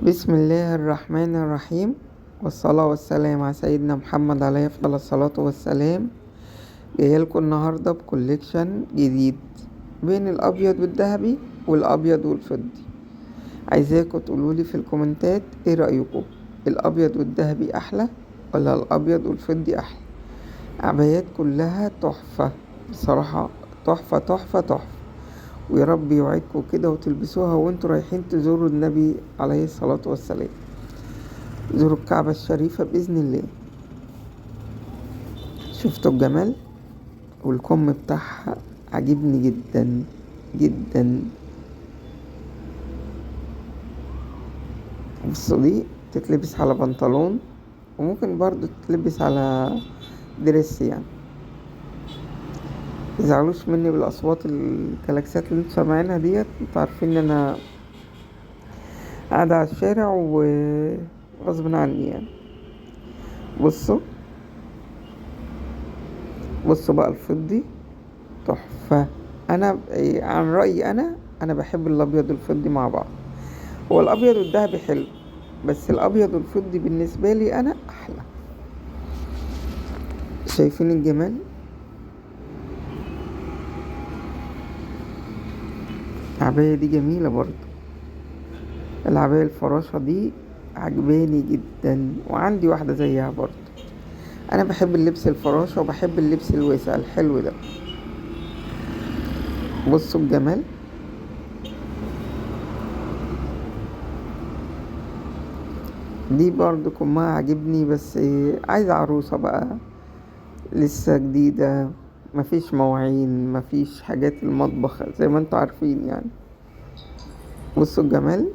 بسم الله الرحمن الرحيم، والصلاة والسلام على سيدنا محمد عليه أفضل الصلاة والسلام. جايلكم النهاردة بكوليكشن جديد بين الأبيض والذهبي والأبيض والفضي. عايزاكم تقولولي في الكومنتات ايه رأيكم، الأبيض والذهبي أحلى ولا الأبيض والفضي أحلى؟ عبايات كلها تحفة بصراحة، تحفة تحفة تحفة. ويا رب يوعدكم كده وتلبسوها وانتوا رايحين تزوروا النبي عليه الصلاة والسلام، زوروا الكعبة الشريفة بإذن الله. شفتوا الجمال؟ والكم بتاعها عجبني جدا جدا. بصوا، دي تتلبس على بنطلون وممكن برضو تتلبس على دريس يعني. متزعلوش مني بالاصوات الكلاكسات اللي انتوا سامعينها ديت، انتوا عارفين ان انا قاعدة على الشارع وغصب عني يعني. بصوا بصوا بقى الفضي تحفة. انا عن رأيي انا بحب الابيض والفضي مع بعض. هو الابيض والذهبي حلو، بس الابيض والفضي بالنسبة لي انا احلى. شايفين الجمال؟ العباية دي جميلة برضو، العباية الفراشة دي عجباني جدا، وعندي واحدة زيها برضو. انا بحب اللبس الفراشة وبحب اللبس الواسع الحلو ده. بصوا الجمال. دي برضو كمها عجبني، بس عايزة عروسة بقى لسه جديدة، مفيش مواعين، مفيش حاجات المطبخ زي ما انتوا عارفين يعني. بصوا الجمال.